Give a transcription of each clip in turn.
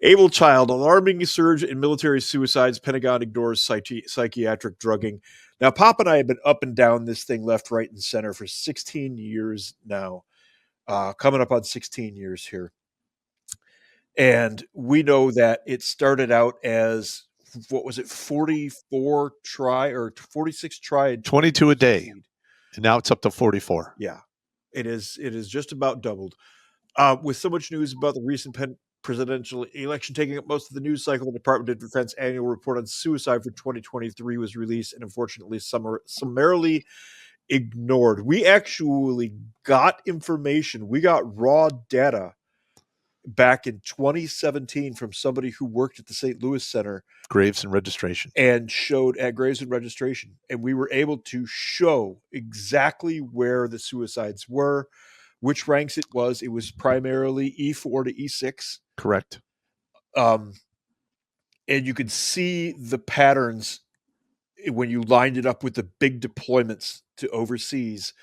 Able child, alarming surge in military suicides. Pentagon ignores psychiatric drugging. Now, Pop and I have been up and down this thing left, right, and center for 16 years now. Coming up on 16 years here. And we know that it started out as, what was it, 44 try or 46 try and 22 a day. succeed. And now it's up to 44. Yeah, it is just about doubled. With so much news about the recent presidential election taking up most of the news cycle, the Department of Defense annual report on suicide for 2023 was released and unfortunately summarily ignored. We actually got information. We got raw data back in 2017 from somebody who worked at the St. Louis Center. Graves and registration. And showed at Graves and registration. And we were able to show exactly where the suicides were, which ranks it was. It was primarily E4 to E6. Correct. And you could see the patterns when you lined it up with the big deployments to overseas.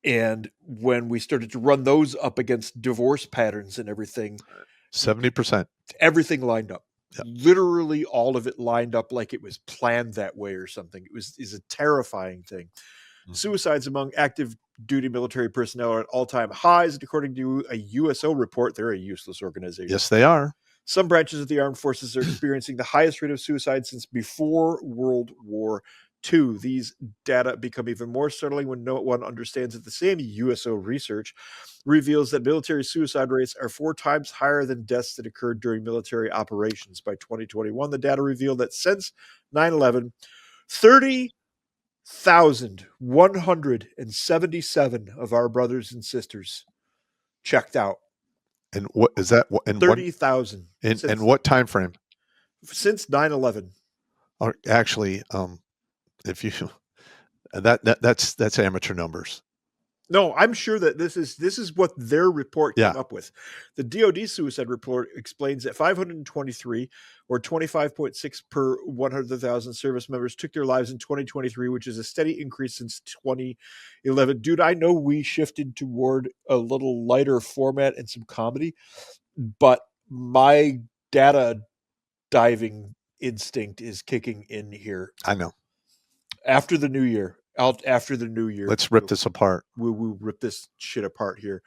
And when we started to run those up against divorce patterns and everything, 70%. Everything lined up. Yep. Literally all of it lined up like it was planned that way or something. Is a terrifying thing. Mm-hmm. Suicides among active duty military personnel are at all-time highs, and according to a USO report, they're a useless organization. Yes, they are. Some branches of the armed forces are experiencing the highest rate of suicide since before World War II. These data become even more startling when no one understands that the same USO research reveals that military suicide rates are 4 times higher than deaths that occurred during military operations. By 2021, the data revealed that since 9/11, 30,177 of our brothers and sisters checked out. And what is that? 30,000. And what time frame? Since 9/11. Actually, if you that's amateur numbers. No, I'm sure that this is what their report came up with. The DoD suicide report explains that 523 or 25.6 per 100,000 service members took their lives in 2023, which is a steady increase since 2011. Dude, I know we shifted toward a little lighter format and some comedy, but my data diving instinct is kicking in here. I know. After the new year. Let's rip this apart. We'll rip this shit apart here.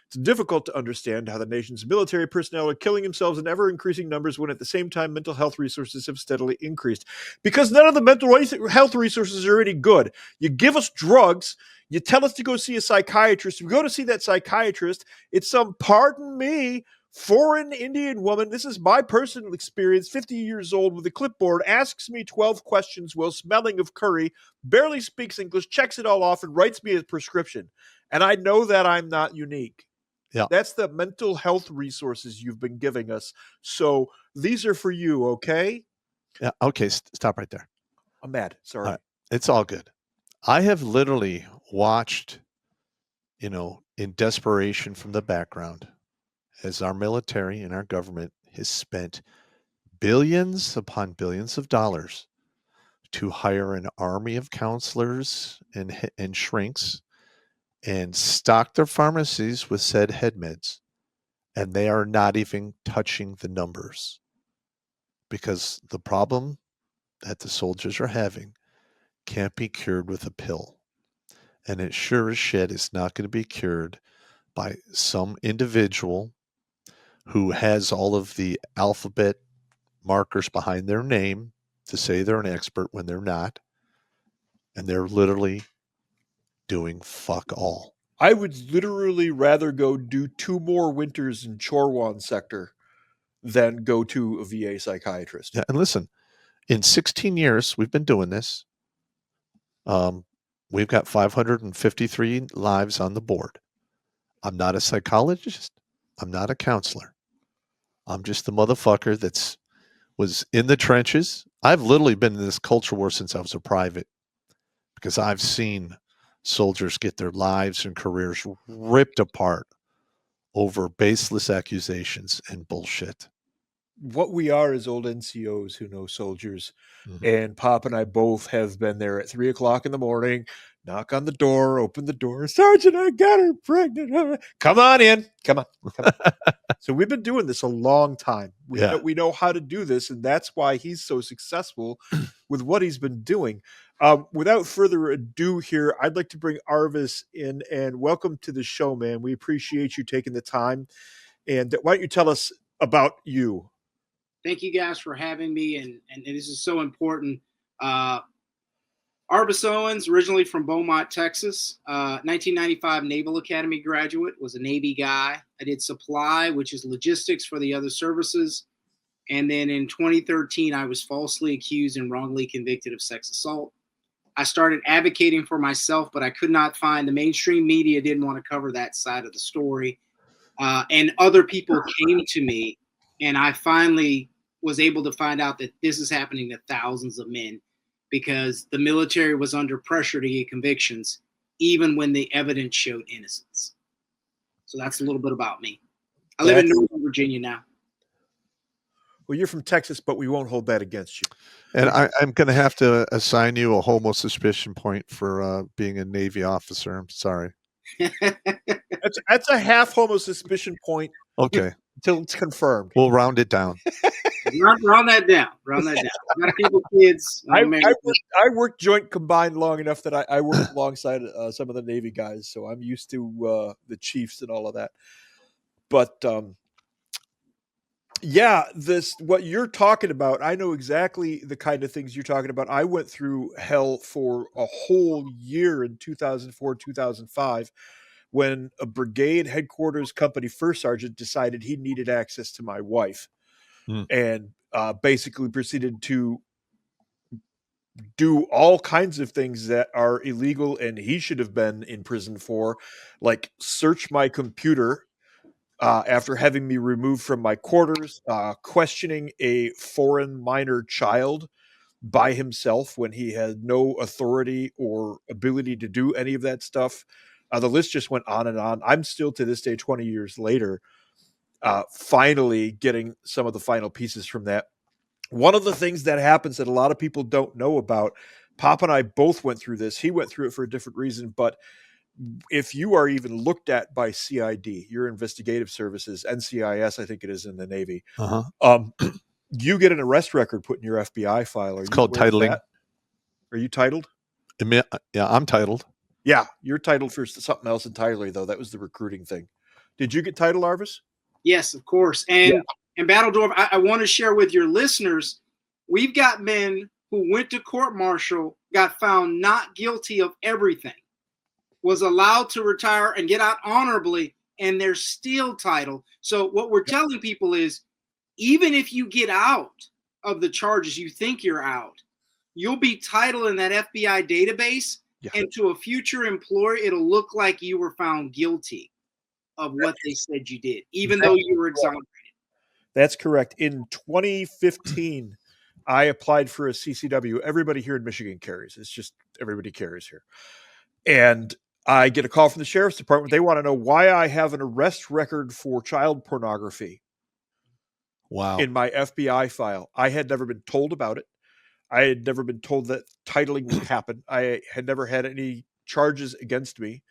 It's difficult to understand how the nation's military personnel are killing themselves in ever-increasing numbers when at the same time mental health resources have steadily increased. Because none of the mental health resources are any good. You give us drugs, you tell us to go see a psychiatrist, we go to see that psychiatrist, it's some, pardon me, foreign Indian woman, this is my personal experience, 50 years old with a clipboard, asks me 12 questions while smelling of curry, barely speaks English, checks it all off, and writes me a prescription. And I know that I'm not unique. Yeah. That's the mental health resources you've been giving us. So these are for you, okay? Yeah, okay, stop right there. I'm mad. Sorry. It's all good. I have literally watched, in desperation from the background, as our military and our government has spent billions upon billions of dollars to hire an army of counselors and shrinks and stock their pharmacies with said head meds. And they are not even touching the numbers because the problem that the soldiers are having can't be cured with a pill. And it sure as shit is not going to be cured by some individual who has all of the alphabet markers behind their name to say they're an expert when they're not. And they're literally doing fuck all. I would literally rather go do 2 more winters in Chorwan sector than go to a VA psychiatrist. Yeah, and listen, in 16 years, we've been doing this. We've got 553 lives on the board. I'm not a psychologist. I'm not a counselor. I'm just the motherfucker was in the trenches. I've literally been in this culture war since I was a private because I've seen soldiers get their lives and careers ripped apart over baseless accusations and bullshit. What we are is old NCOs who know soldiers. Mm-hmm. And Pop and I both have been there at 3:00 in the morning, knock on the door, open the door. Sergeant, I got her pregnant. Come on in. Come on. So we've been doing this a long time. We know how to do this, and that's why he's so successful with what he's been doing. Without further ado here, I'd like to bring Arvis in, and welcome to the show, man. We appreciate you taking the time. And why don't you tell us about you? Thank you guys for having me, and this is so important. Arvis Owens, originally from Beaumont, Texas, 1995 Naval Academy graduate, was a Navy guy. I did supply, which is logistics for the other services. And then in 2013, I was falsely accused and wrongly convicted of sex assault. I started advocating for myself, but I could not find, the mainstream media didn't want to cover that side of the story. And other people came to me, and I finally was able to find out that this is happening to thousands of men, because the military was under pressure to get convictions, even when the evidence showed innocence. So that's a little bit about me. I live in Northern Virginia now. Well, you're from Texas, but we won't hold that against you. And I'm going to have to assign you a homo suspicion point for being a Navy officer. I'm sorry. That's a half homo suspicion point. Okay. Until it's confirmed. We'll round it down. Round that down. I got a couple kids. I worked joint combined long enough that I worked alongside some of the Navy guys, so I'm used to the chiefs and all of that. But what you're talking about, I know exactly the kind of things you're talking about. I went through hell for a whole year in 2004, 2005. When a brigade headquarters company first sergeant decided he needed access to my wife and basically proceeded to do all kinds of things that are illegal and he should have been in prison for, like search my computer after having me removed from my quarters, questioning a foreign minor child by himself when he had no authority or ability to do any of that stuff. The list just went on and on. I'm still to this day, 20 years later, finally getting some of the final pieces from that. One of the things that happens that a lot of people don't know about, Pop and I both went through this. He went through it for a different reason, but if you are even looked at by CID, your investigative services, NCIS, I think it is in the Navy, you get an arrest record put in your FBI file. It's called titling. Are you titled? Yeah, I'm titled. Yeah, you're titled for something else entirely, though. That was the recruiting thing. Did you get titled, Arvis? Yes, of course. And Battledorf, I want to share with your listeners, we've got men who went to court-martial, got found not guilty of everything, was allowed to retire and get out honorably, and they're still titled. So what we're telling people is, even if you get out of the charges, you think you're out, you'll be titled in that FBI database. Yeah. And to a future employer, it'll look like you were found guilty of what they said you did, even though you were exonerated. That's correct. In 2015, I applied for a CCW. Everybody here in Michigan carries. It's just everybody carries here. And I get a call from the sheriff's department. They want to know why I have an arrest record for child pornography. Wow. In my FBI file. I had never been told about it. I had never been told that titling would happen. I had never had any charges against me.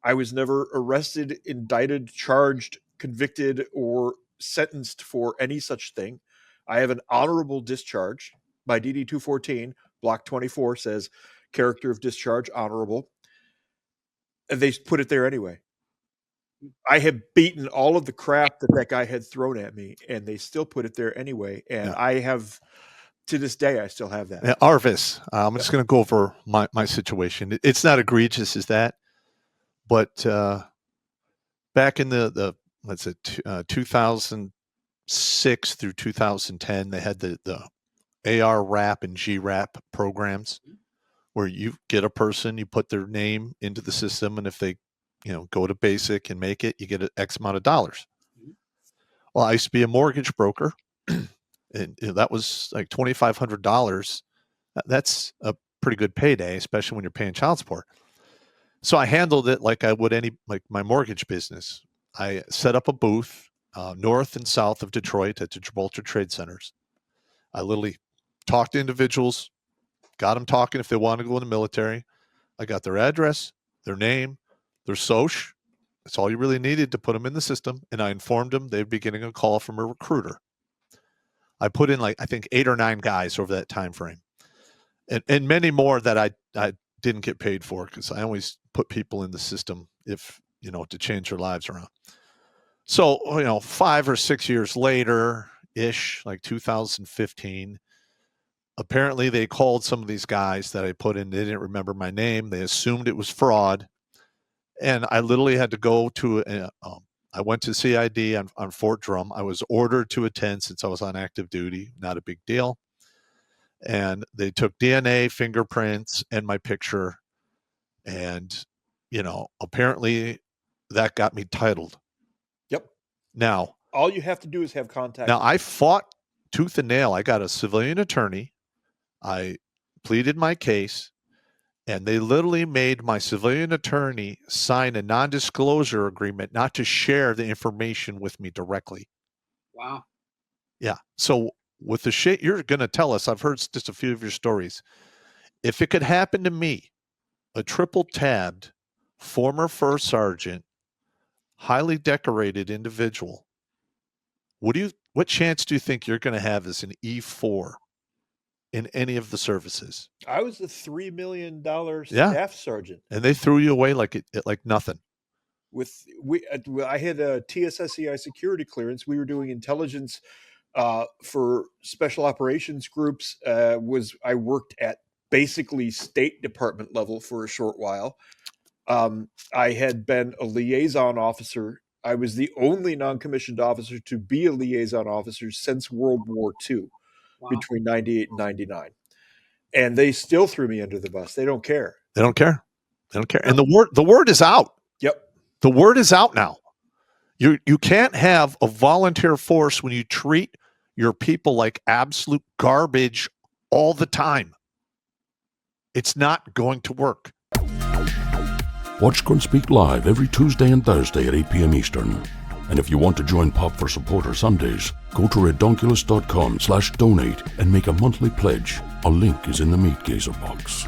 I was never arrested, indicted, charged, convicted, or sentenced for any such thing. I have an honorable discharge. My DD 214, block 24, says character of discharge, honorable. And they put it there anyway. I have beaten all of the crap that guy had thrown at me, and they still put it there anyway. And I have... to this day, I still have that. Arvis, I'm just going to go over my situation. It's not egregious as that, but back in the let's say 2006 through 2010, they had the AR RAP and GRAP programs where you get a person, you put their name into the system, and if they go to basic and make it, you get an X amount of dollars. Well, I used to be a mortgage broker. And that was like $2,500. That's a pretty good payday, especially when you're paying child support. So I handled it like I would my mortgage business. I set up a booth north and south of Detroit at the Gibraltar Trade Centers. I literally talked to individuals, got them talking if they want to go in the military. I got their address, their name, their soch. That's all you really needed to put them in the system. And I informed them they'd be getting a call from a recruiter. I put in, like, I think 8 or 9 guys over that time frame, and many more that I didn't get paid for, because I always put people in the system if, to change their lives around. So, 5 or 6 years later ish, like 2015, apparently they called some of these guys that I put in. They didn't remember my name. They assumed it was fraud. And I literally had to go to I went to CID on Fort Drum. I was ordered to attend since I was on active duty. Not a big deal. And they took DNA, fingerprints, and my picture. And, apparently that got me titled. Yep. Now, all you have to do is have contact. Now, I fought tooth and nail. I got a civilian attorney. I pleaded my case. And they literally made my civilian attorney sign a non-disclosure agreement not to share the information with me directly. Wow. Yeah. So with the shit you're going to tell us, I've heard just a few of your stories. If it could happen to me, a triple-tabbed, former first sergeant, highly decorated individual, what chance do you think you're going to have as an E4 in any of the services? I was a $3 million staff sergeant, and they threw you away like nothing. I had a TSSCI security clearance. We were doing intelligence for special operations groups. I worked at basically State Department level for a short while. I had been a liaison officer. I was the only non-commissioned officer to be a liaison officer since World War II. Wow. Between 98 and 99. And they still threw me under the bus. They don't care. They don't care. And the word is out. Yep. The word is out now. You can't have a volunteer force when you treat your people like absolute garbage all the time. It's not going to work. Watch Grunt Speak live every Tuesday and Thursday at 8 p.m. Eastern. And if you want to join Pop for Supporter Sundays, go to redonkulous.com/donate and make a monthly pledge. A link is in the Meat Gazer box.